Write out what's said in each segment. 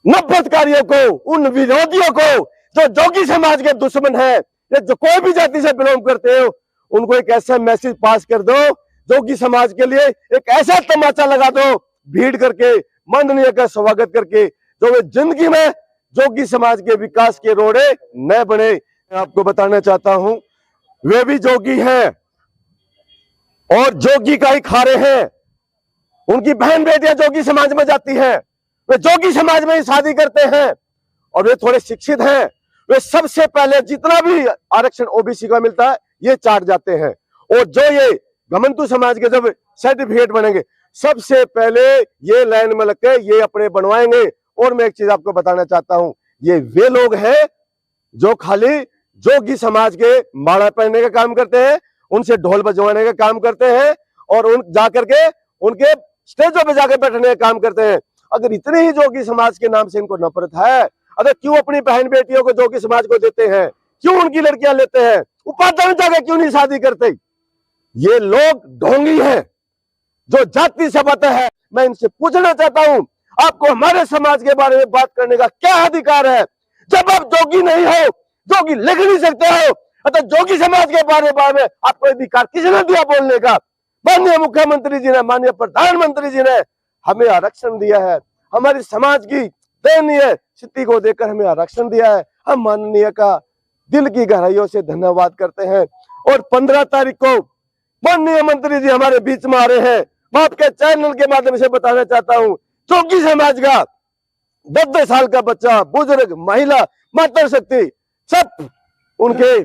नफरतकारियों को, उन विरोधियों को जो जोगी समाज के दुश्मन है, या जो कोई भी जाति से बिलोंग करते हो, उनको एक ऐसा मैसेज पास कर दो, जोगी समाज के लिए एक ऐसा तमाचा लगा दो, भीड़ करके, माननीय का स्वागत करके, जो वे जिंदगी में जोगी समाज के विकास के रोड़े न बने। मैं आपको बताना चाहता हूं, वे भी जोगी हैं और जोगी का ही खा रहे हैं। उनकी बहन बेटियां जोगी समाज में जाती हैं, वे जोगी समाज में ही शादी करते हैं और वे थोड़े शिक्षित हैं। वे सबसे पहले जितना भी आरक्षण ओबीसी का मिलता है ये चाट जाते हैं, और जो ये घमंतु समाज के जब सर्टिफिकेट बनेंगे सबसे पहले ये लाइन में लगके ये अपने बनवाएंगे। और मैं एक चीज आपको बताना चाहता हूं, ये वे लोग हैं जो खाली जोगी समाज के माला पहनने का काम करते हैं, उनसे ढोल बजवाने का काम करते हैं और उन जाकर के उनके स्टेजों पे जाकर बैठने का काम करते हैं। अगर इतनी ही जोगी समाज के नाम से इनको नफरत है, अगर क्यों अपनी बहन बेटियों को जोगी समाज को देते हैं, क्यों उनकी लड़कियां लेते हैं, उपाध्याय में जाकर क्यों नहीं शादी करते? ये लोग ढोंगी हैं जो जाति से बता है। मैं इनसे पूछना चाहता हूं, आपको हमारे समाज के बारे में बात करने का क्या अधिकार है? जब आप जोगी नहीं हो, जोगी लिख नहीं सकते हो, तो जोगी समाज के बारे में आपको अधिकार किसने दिया बोलने का? माननीय मुख्यमंत्री जी ने, माननीय प्रधानमंत्री जी ने हमें आरक्षण दिया है, हमारी समाज की दयनीय स्थिति को देखकर हमें आरक्षण दिया है। हम माननीय का दिल की गहराइयों से धन्यवाद करते हैं। और 15 तारीख को माननीय मंत्री जी हमारे बीच में आ रहे हैं। मैं आपके चैनल के माध्यम से बताना चाहता हूं, जोगी समाज का 10 साल का बच्चा, बुजुर्ग, महिला, मातृशक्ति सब उनके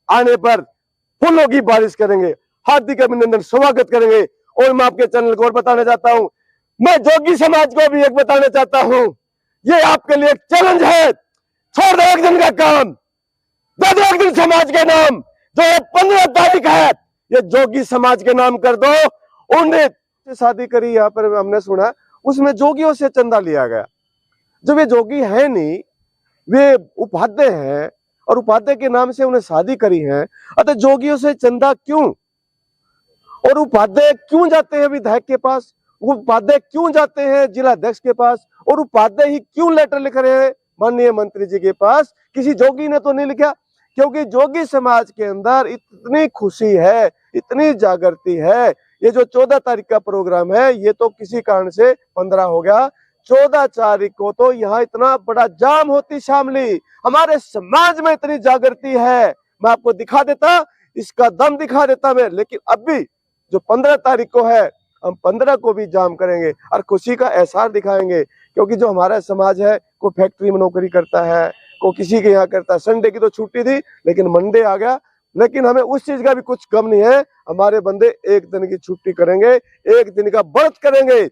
आने पर फूलों की बारिश करेंगे, हार्दिक अभिनंदन, स्वागत करेंगे। और मैं आपके चैनल को और बताना चाहता हूं, मैं जोगी समाज को भी एक बताना चाहता हूं, ये आपके लिए एक चैलेंज है। छोड़ दो एक दिन का काम, दे दो एक दिन समाज के नाम, जो 15 तारीख है ये जोगी समाज के नाम कर दो। उन्हें शादी करी, यहाँ पर हमने सुना उसमें जोगियों से चंदा लिया गया। जब ये जोगी है नहीं, वे उपाध्याय हैं और उपाध्याय के नाम से उन्हें शादी करी है, अतः जोगियों से चंदा क्यों? और उपाध्याय क्यों जाते हैं विधायक के पास? उपाध्याय क्यों जाते हैं जिला अध्यक्ष के पास? और उपाध्याय ही क्यों लेटर लिख रहे हैं माननीय मंत्री जी के पास? किसी जोगी ने तो नहीं लिखा, क्योंकि जोगी समाज के अंदर इतनी खुशी है, इतनी जागृति है। ये जो 14 तारीख का प्रोग्राम है, ये तो किसी कारण से 15 हो गया। 14 तारीख को तो यहाँ इतना बड़ा जाम होती शामली, हमारे समाज में इतनी जागृति है, मैं आपको दिखा देता, इसका दम दिखा देता मैं। लेकिन अभी जो 15 तारीख को है, हम 15 को भी जाम करेंगे और खुशी का एहसास दिखाएंगे। क्योंकि जो हमारा समाज है, कोई फैक्ट्री में नौकरी करता है, कोई किसी के यहाँ करता है। संडे की तो छुट्टी थी, लेकिन मंडे आ गया। लेकिन हमें उस चीज का भी कुछ कम नहीं है, हमारे बंदे एक दिन की छुट्टी करेंगे, एक दिन का व्रत करेंगे।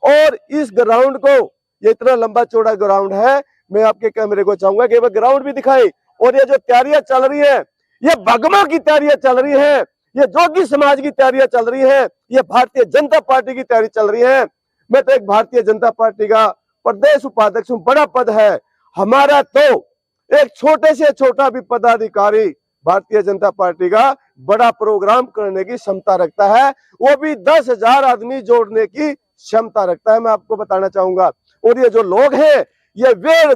और इस ग्राउंड को, ये इतना लंबा चौड़ा ग्राउंड है, मैं आपके कैमरे को चाहूंगा कि वह ग्राउंड भी दिखाए। और ये जो तैयारियां चल रही है, ये भगवा की तैयारियां चल रही है, ये जोगी समाज की तैयारियां चल रही है, ये भारतीय जनता पार्टी की तैयारी चल रही है। मैं तो एक भारतीय जनता पार्टी का प्रदेश उपाध्यक्ष हूं, बड़ा पद है हमारा, तो एक छोटे से छोटा भी पदाधिकारी भारतीय जनता पार्टी का बड़ा प्रोग्राम करने की क्षमता रखता है, वो भी 10,000 आदमी जोड़ने की क्षमता रखता है, मैं आपको बताना चाहूंगा। और ये जो लोग हैं, ये वे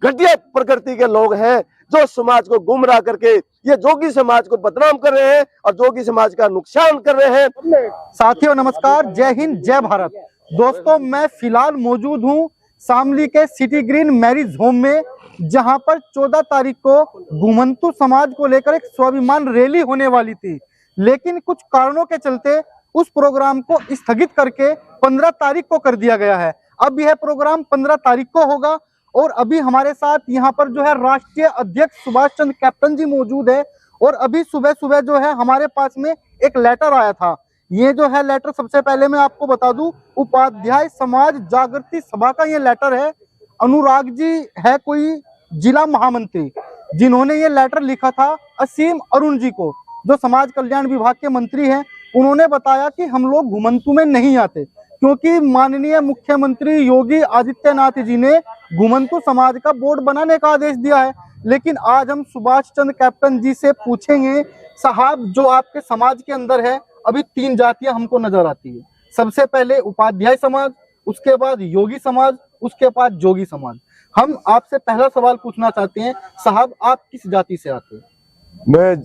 घटिया प्रकृति के लोग हैं जो समाज को गुमराह करके ये जोगी समाज को बदनाम कर रहे हैं और जोगी समाज का नुकसान कर रहे हैं। साथियों नमस्कार, जय हिंद, जय भारत। दोस्तों, मैं फिलहाल मौजूद हूं शामली के सिटी ग्रीन मैरिज होम में, जहां पर 14 तारीख को घुमंतु समाज को लेकर एक स्वाभिमान रैली होने वाली थी, लेकिन कुछ कारणों के चलते उस प्रोग्राम को स्थगित करके 15 तारीख को कर दिया गया है। अब यह प्रोग्राम 15 तारीख को होगा। और अभी हमारे साथ यहाँ पर जो है राष्ट्रीय अध्यक्ष सुभाष चंद्र कैप्टन जी मौजूद है। और अभी सुबह सुबह जो है हमारे पास में एक लेटर आया था। ये जो है लेटर, सबसे पहले मैं आपको बता दूं, उपाध्याय समाज जागृति सभा का ये लेटर है। अनुराग जी है कोई जिला महामंत्री, जिन्होंने ये लेटर लिखा था असीम अरुण जी को, जो समाज कल्याण विभाग के मंत्री हैं। उन्होंने बताया कि हम लोग घुमंतु में नहीं आते, क्योंकि माननीय मुख्यमंत्री योगी आदित्यनाथ जी ने घुमंतु समाज का बोर्ड बनाने का आदेश दिया है। लेकिन आज हम सुभाष चंद्र कैप्टन जी से पूछेंगे, साहब जो आपके समाज के अंदर है, अभी 3 जातियां हमको नजर आती है। सबसे पहले उपाध्याय समाज, उसके बाद योगी समाज, उसके बाद जोगी समाज। हम आपसे पहला सवाल पूछना चाहते हैं, साहब आप किस जाति से आते हैं? मैं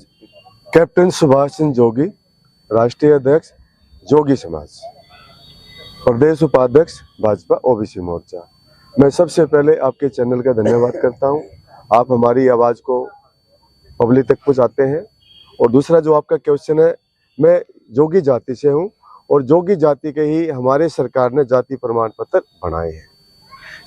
कैप्टन सुभाष चंद्र जोगी, राष्ट्रीय अध्यक्ष जोगी समाज, प्रदेश उपाध्यक्ष भाजपा ओबीसी मोर्चा। मैं सबसे पहले आपके चैनल का धन्यवाद करता हूं, आप हमारी आवाज को पब्लिक तक पहुंचाते हैं। और दूसरा जो आपका क्वेश्चन है, मैं जोगी जाति से हूं और जोगी जाति के ही हमारे सरकार ने जाति प्रमाण पत्र बनाए हैं।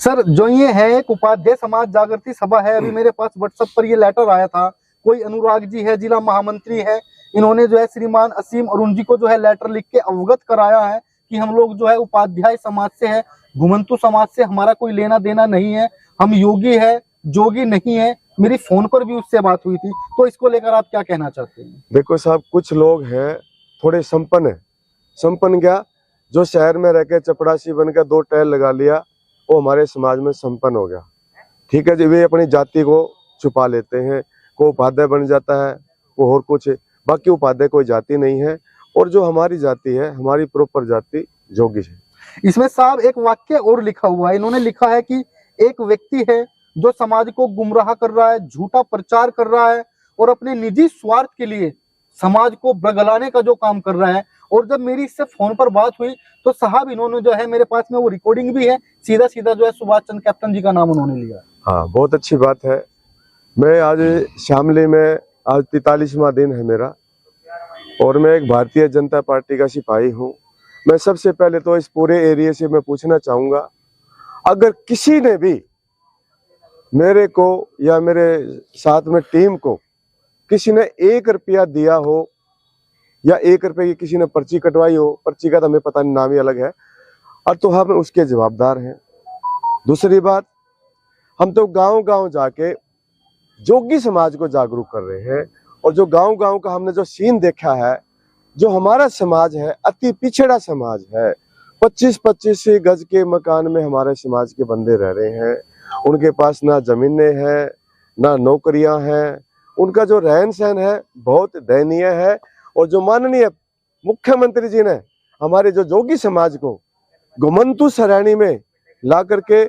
सर जो ये है एक उपाध्याय समाज जागृति सभा है, अभी मेरे पास व्हाट्सएप पर ये लेटर आया था, कोई अनुराग जी है, जिला महामंत्री है, इन्होंने जो है श्रीमान असीम अरुण जी को जो है लेटर लिख के अवगत कराया है कि हम लोग जो है उपाध्याय समाज से है, घुमंतु समाज से हमारा कोई लेना देना नहीं है, हम योगी है, जोगी नहीं है। मेरी फोन पर भी उससे बात हुई थी, तो इसको लेकर आप क्या कहना चाहते हैं? देखो साहब, कुछ लोग हैं थोड़े संपन्न है, संपन्न क्या, जो शहर में रह के चपड़ासी बनकर 2 टाइल लगा लिया, वो हमारे समाज में संपन्न हो गया। ठीक है जी, वे अपनी जाति को छुपा लेते हैं, को उपाध्याय बन जाता है, वो और कुछ है, बाकी उपाध्याय कोई जाति नहीं है। और जो हमारी जाति है, हमारी प्रॉपर जाति जोगी है। इसमें साहब एक वाक्य और लिखा हुआ है, इन्होंने लिखा है कि एक व्यक्ति है जो समाज को गुमराह कर रहा है, झूठा प्रचार कर रहा है और अपने निजी स्वार्थ के लिए समाज को बरगलाने का जो काम कर रहा है। और जब मेरी इससे फोन पर बात हुई तो साहब इन्होंने जो है, मेरे पास में वो रिकॉर्डिंग भी है, सीधा सीधा जो है सुभाष चंद्र कैप्टन जी का नाम उन्होंने लिया। हाँ, बहुत अच्छी बात है। मैं आज शामली में, आज 43वां दिन है मेरा, और मैं एक भारतीय जनता पार्टी का सिपाही हूँ। मैं सबसे पहले तो इस पूरे एरिया से मैं पूछना चाहूँगा, अगर किसी ने भी मेरे को या मेरे साथ में टीम को किसी ने 1 रुपया दिया हो या 1 रुपये की किसी ने पर्ची कटवाई हो, पर्ची का तो हमें पता नहीं, नाम ही अलग है, और तो हम उसके जवाबदार हैं। दूसरी बात, हम तो गांव-गांव जाके जोगी समाज को जागरूक कर रहे हैं, और जो गांव-गांव का हमने जो सीन देखा है, जो हमारा समाज है अति पिछड़ा समाज है। 25-25 गज के मकान में हमारे समाज के बंदे रह रहे हैं, उनके पास ना जमीनें हैं, ना नौकरियां हैं, उनका जो रहन सहन है बहुत दयनीय है। और जो माननीय मुख्यमंत्री जी ने हमारे जो जोगी समाज को घुमंतु श्रेणी में ला करके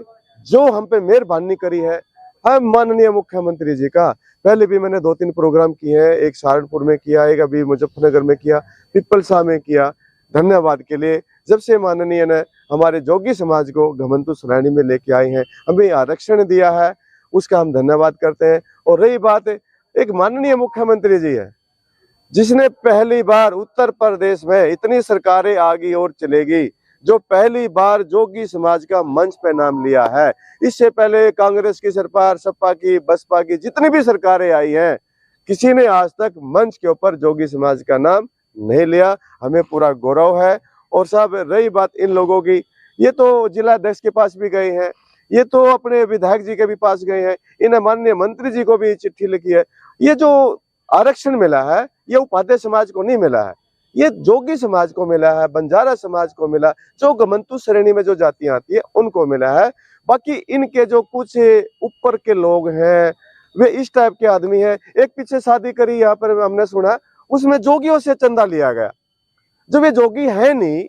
जो हम पे मेहरबानी करी है, हम माननीय मुख्यमंत्री जी का, पहले भी मैंने 2-3 प्रोग्राम किए हैं, एक सहारनपुर में किया, एक अभी मुजफ्फरनगर में किया, पिपलसा में किया। धन्यवाद के लिए, जब से माननीय ने हमारे जोगी समाज को घुमंतु श्रेणी में लेके आए हैं, हमें आरक्षण दिया है, उसका हम धन्यवाद करते हैं। और रही बात, एक माननीय मुख्यमंत्री जी है जिसने पहली बार उत्तर प्रदेश में, इतनी सरकारें आगी और चलेगी, जो पहली बार जोगी समाज का मंच पे नाम लिया है। इससे पहले कांग्रेस की सरकार, सपा की, बसपा की, जितनी भी सरकारें आई हैं, किसी ने आज तक मंच के ऊपर जोगी समाज का नाम नहीं लिया। हमें पूरा गौरव है। और साहब रही बात इन लोगों की, ये तो जिला अध्यक्ष के पास भी गए हैं, ये तो अपने विधायक जी के भी पास गए हैं, इन्हें माननीय मंत्री जी को भी चिट्ठी लिखी है। ये जो आरक्षण मिला है, ये उपाध्याय समाज को नहीं मिला है, ये जोगी समाज को मिला है, बंजारा समाज को मिला, जो घुमंतु श्रेणी में जो जातियां आती है उनको मिला है। बाकी इनके जो कुछ ऊपर के लोग हैं, वे इस टाइप के आदमी हैं। एक पीछे शादी करी यहाँ पर हमने सुना, उसमें जोगियों से चंदा लिया गया। जो वे जोगी है नहीं,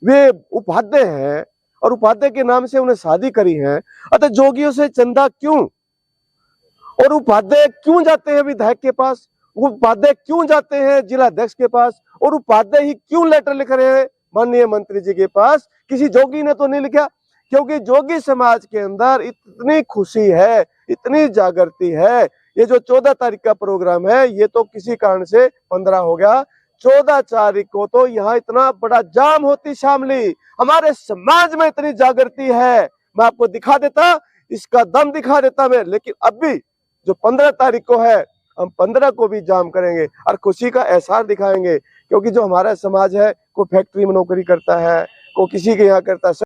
वे उपाध्याय हैं, और उपाध्याय के नाम से उन्हें शादी करी है। अतः जोगियों से चंदा क्यों? और उपाध्याय क्यों जाते हैं विधायक के पास? उपाध्याय क्यों जाते हैं जिला अध्यक्ष के पास? और उपाध्याय ही क्यों लेटर लिख रहे हैं माननीय मंत्री जी के पास? किसी जोगी ने तो नहीं लिखा, क्योंकि जोगी समाज के अंदर इतनी खुशी है, इतनी जागृति है। ये जो 14 तारीख का प्रोग्राम है, ये तो किसी कारण से 15 हो गया। 14 तारीख को तो यहाँ इतना बड़ा जाम होती शामली, हमारे समाज में इतनी जागृति है, मैं आपको दिखा देता, इसका दम दिखा देता मैं। लेकिन अब भी जो 15 तारीख को है, हम 15 को भी जाम करेंगे और खुशी का एहसास दिखाएंगे। क्योंकि जो हमारा समाज है, कोई फैक्ट्री में नौकरी करता है, कोई किसी के यहाँ करता है।